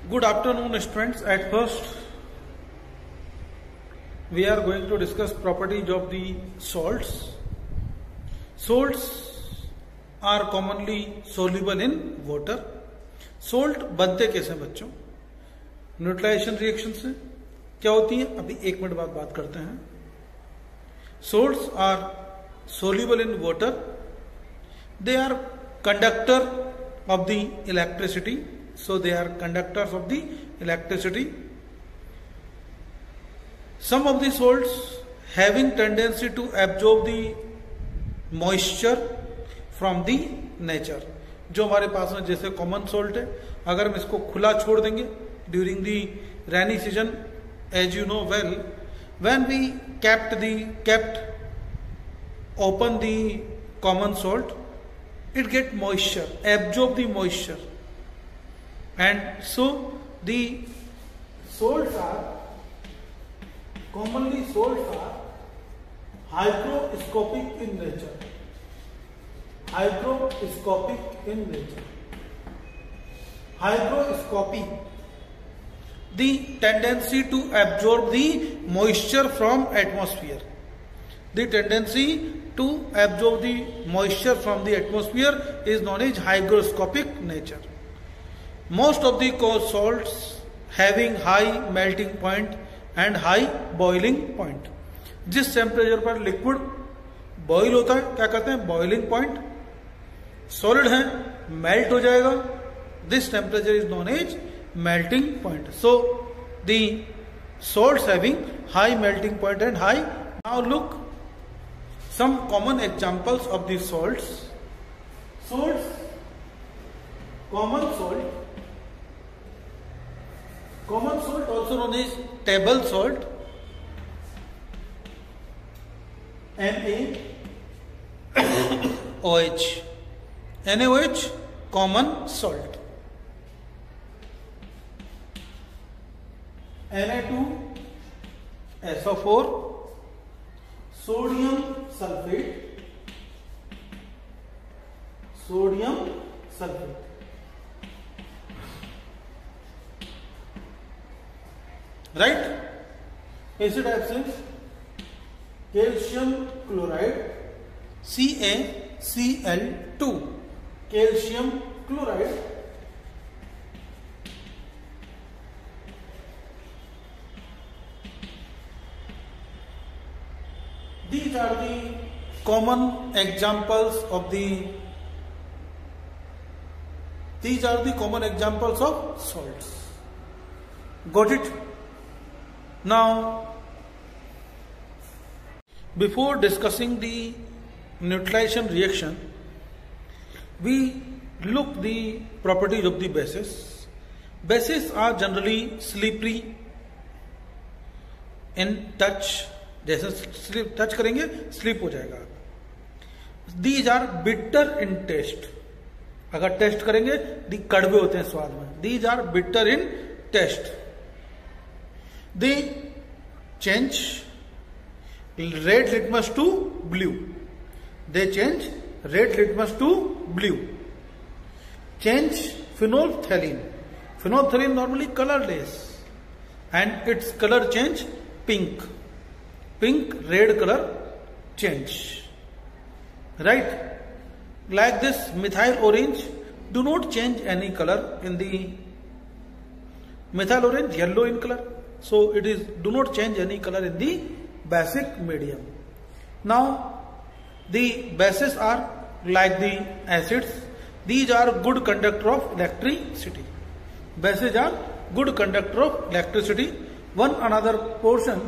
Good afternoon, students. At first, we are going to discuss properties of the salts. Salts are commonly soluble in water. Salt बनते कैसे बच्चों? Neutralisation reaction से क्या होती है अभी 1 मिनट बाद बात करते हैं. Salts are soluble in water. They are conductor of the electricity. So they are conductors of the electricity. Some of the salts having tendency to absorb the moisture from the nature. जो हमारे पास में जैसे common salt है, अगर हम इसको खुला छोड़ देंगे during the rainy season, as you know well, when we kept open the common salt, it get moisture, absorb the moisture, and so the salts are commonly hygroscopic in nature. Hygroscopic in nature. Hygroscopy, the tendency to absorb the moisture from atmosphere. The tendency to absorb the moisture from the atmosphere is known as hygroscopic nature. Most of the salts having high melting point and high boiling point. जिस temperature पर liquid boil होता है क्या कहते हैं? Boiling point. Solid है melt हो जाएगा. This temperature is known as melting point. So the salts having high melting point and high. Now look some common examples of the salts. Common salt also known as table salt, NaOH, common salt. Na2SO4, sodium sulfate. Right? Acid absence, calcium chloride, CaCl2, calcium chloride. These are the common examples of salts. Got it? Now, before discussing the neutralization reaction, we look the properties of the bases. Bases are generally slippery in touch. जैसे touch करेंगे slip हो जाएगा. These are bitter in taste. अगर test करेंगे कड़वे होते हैं स्वाद में. These are bitter in taste. They change red litmus to blue. Change phenolphthalein. Phenolphthalein normally colorless and its color change pink, red color change. Right? Like this methyl orange do not change any color in the methyl orange, yellow in color. So it is do not change any color in the basic medium. Now the bases are like the acids. These are good conductor of electricity. Bases are good conductor of electricity. One another portion,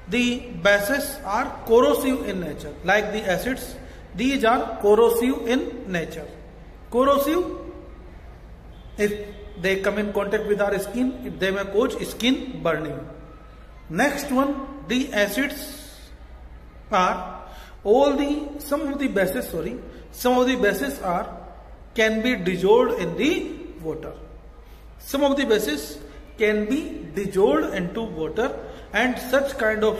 the bases are corrosive in nature. Like the acids, these are corrosive in nature. Corrosive, if they come in contact with our skin, they may cause skin burning. Next one, the acids are some of the bases are can be dissolved in the water. Some of the bases can be dissolved into water, and such kind of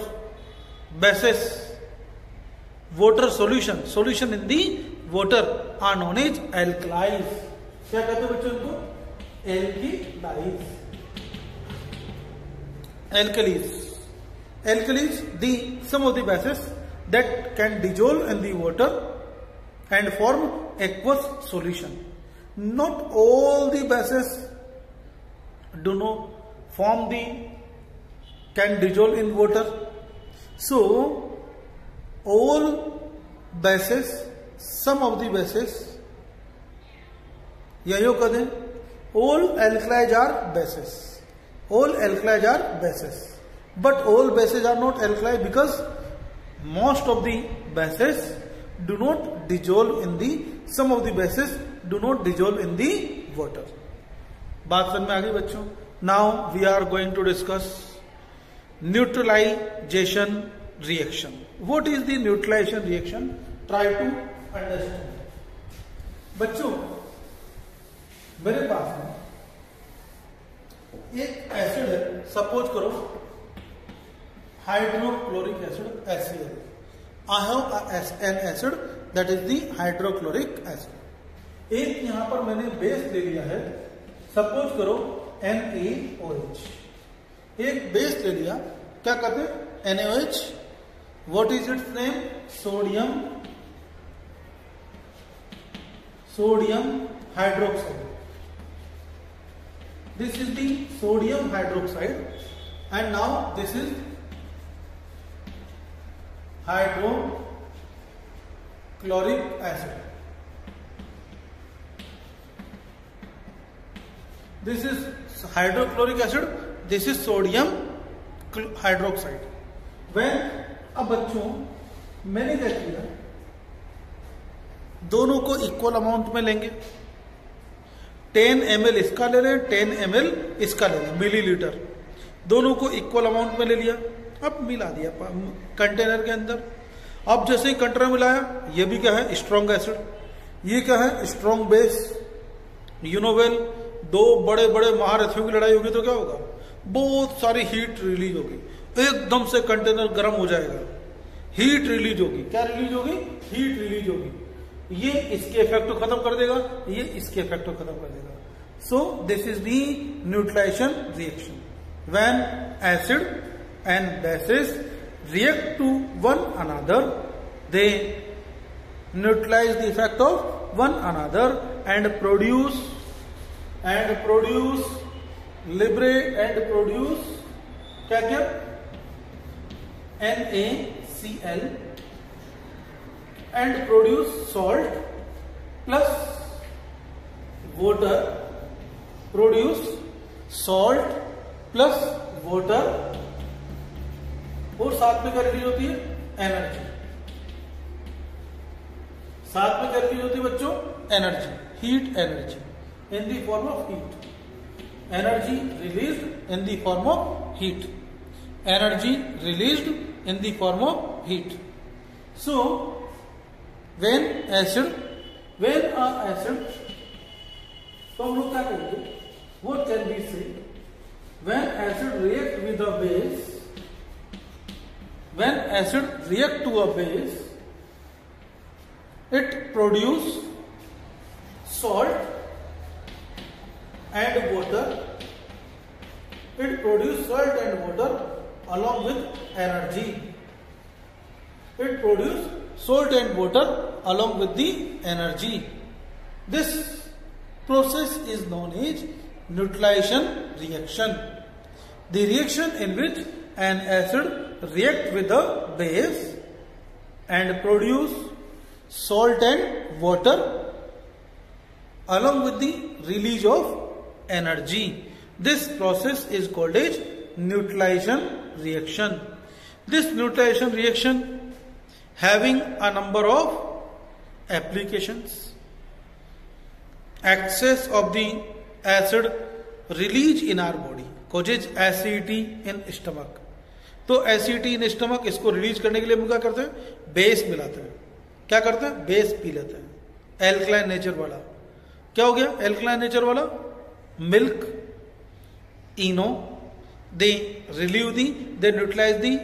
bases, water solution in the water are known as alkalis. क्या कहते हैं बच्चों इनको? Alkalis, some of the bases that can dissolve in the water and form aqueous solution. Not all the bases can dissolve in water. So all bases, some of the bases, yayo kade, all alkalis are bases. All alkalis are bases. But all bases are not alkali because most of the bases do not dissolve in the, some of the bases do not dissolve in the water. बात समझ में आ गई बच्चों? Now we are going to discuss neutralization reaction. What is the neutralization reaction? Try to understand. बच्चों मेरे पास में एक acid है, सपोज करो hydrochloric acid HCl. I have an acid that is the hydrochloric acid. एक यहां पर मैंने बेस ले लिया है, सपोज करो NaOH. एक बेस ले लिया, क्या कहते हैं? NaOH. What is its name? Sodium hydroxide. This is the sodium hydroxide, and now this is hydrochloric acid. This is hydrochloric acid, this is sodium hydroxide. When अब बच्चों मैंने क्या किया, दोनों को इक्वल अमाउंट में लेंगे. 10 ml इसका ले रहे हैं, 10 ml इसका ले रहे हैं, मिलीलीटर. दोनों को इक्वल अमाउंट में ले लिया. अब मिला दिया कंटेनर के अंदर. अब जैसे ही कंटेनर मिलाया, ये भी क्या है? Strong acid. ये क्या है? Strong base. You know well, दो बड़े बड़े महारथियों की लड़ाई होगी तो क्या होगा? बहुत सारी हीट रिलीज होगी, एकदम से कंटेनर गर्म हो जाएगा, हीट रिलीज होगी. क्या रिलीज होगी? हीट रिलीज होगी. ये इसके इफेक्ट को खत्म कर देगा, ये इसके इफेक्ट को खत्म कर देगा. So this is the neutralization reaction. When acid and bases react to one another, they neutralize the effect of one another and produce liberate and produce क्या NaCl and produce salt plus water, और साथ में क्या release होती है? Energy. साथ में क्या रिलीज होती है बच्चों? Energy, heat energy in the form of heat. Energy released in the form of heat. Energy released in the form of heat. So when acid तो हम लोग क्या करेंगे? व्हाट कैन बी से? When acid react with a base, when acid react to a base, it produce salt and water. It produce salt and water along with energy. It produce salt and water along with the energy. This process is known as neutralization reaction. The reaction in which an acid react with the base and produce salt and water along with the release of energy. This process is called as neutralization reaction. This neutralization reaction having a number of applications. Excess of the acid release in our body causes acidity in stomach. तो acidity in stomach, इसको release करने के लिए हम क्या करते हैं? Base मिलाते हैं. क्या करते हैं? बेस पी लेते हैं, एल्कलाइन नेचर वाला. क्या हो गया एल्कलाइन नेचर वाला? Milk, Eno. They relieve the, they neutralize the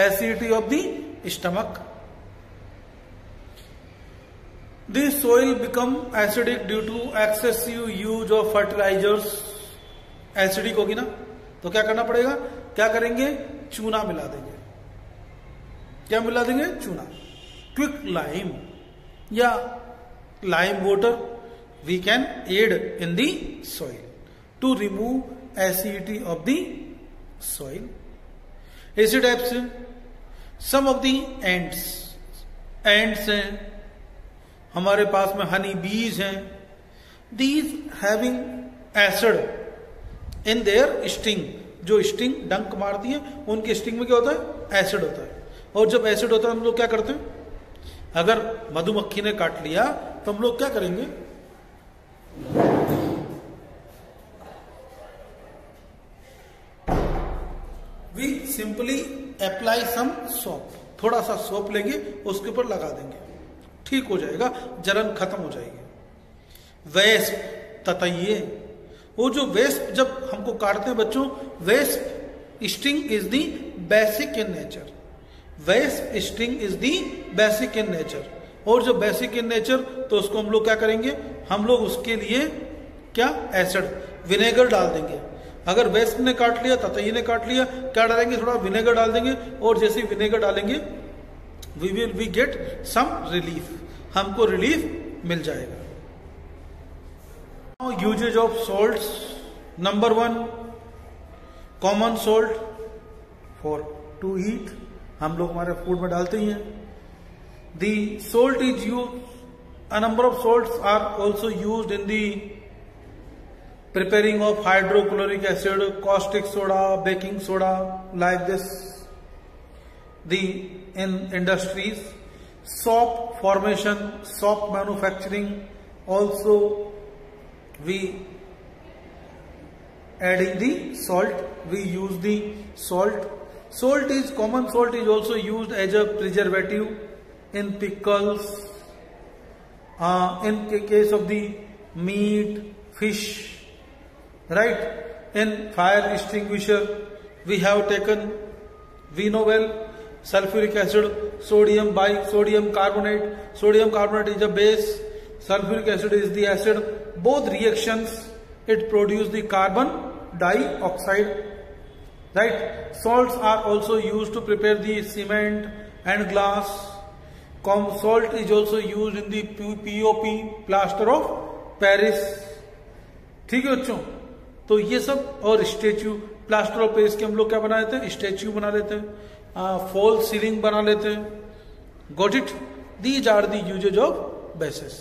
acidity of the stomach. The soil become acidic due to excessive use of fertilizers acidic होगी ना, तो क्या करना पड़ेगा, क्या करेंगे, चूना मिला देंगे। क्या मिला देंगे, चूना। क्विक लाइम या lime water we can add in the soil to remove acidity of the soil. Acid absent, some of the ants हैं हमारे पास में, हनी बीज हैं, these having acid in their sting, जो स्टिंग डंक मारती है उनके स्टिंग में क्या होता है, एसिड होता है। और जब एसिड होता है हम लोग क्या करते हैं, अगर मधुमक्खी ने काट लिया तो हम लोग क्या करेंगे, we simply apply some soap, थोड़ा सा सोप लेंगे उसके ऊपर लगा देंगे, ठीक हो जाएगा, जलन खत्म हो जाएगी। वेस्प, ततैये, वो जो वेस्प जब हमको काटते हैं बच्चों, wasp sting is the basic in nature, wasp sting is the basic in nature. और जो बेसिक इन नेचर, तो उसको हम लोग क्या करेंगे, हम लोग उसके लिए क्या, एसिड, विनेगर डाल देंगे। अगर वेस्प ने काट लिया, ततैये ने काट लिया, क्या डालेंगे, थोड़ा विनेगर डाल देंगे, और जैसे विनेगर डालेंगे वी गेट सम रिलीफ, हमको रिलीफ मिल जाएगा। Uses of salts, number 1 common salt for to eat, हम लोग हमारे फूड में डालते ही हैं। The salt is use, a number of salts are also used in the preparing of hydrochloric acid, caustic soda, baking soda, like this. The in industries, soap formation, soap manufacturing, also we adding the salt, we use the salt. Salt is, common salt is also used as a preservative in pickles, in case of the meat, fish, right? In fire extinguisher we have taken, we know well, sulfuric acid, sodium carbonate. Sodium carbonate is a base, sulfuric acid is the acid. Both reactions it produce the carbon dioxide, right? Salts are also used to prepare the cement and glass. Salt is also used in the POP, plaster of Paris. ठीक है बच्चों, तो ये सब, और statue, plaster of Paris के हम लोग क्या बना लेते हैं, स्टेच्यू बना लेते हैं, फॉल सीलिंग बना लेते हैं। Got it? These are the uses of basis.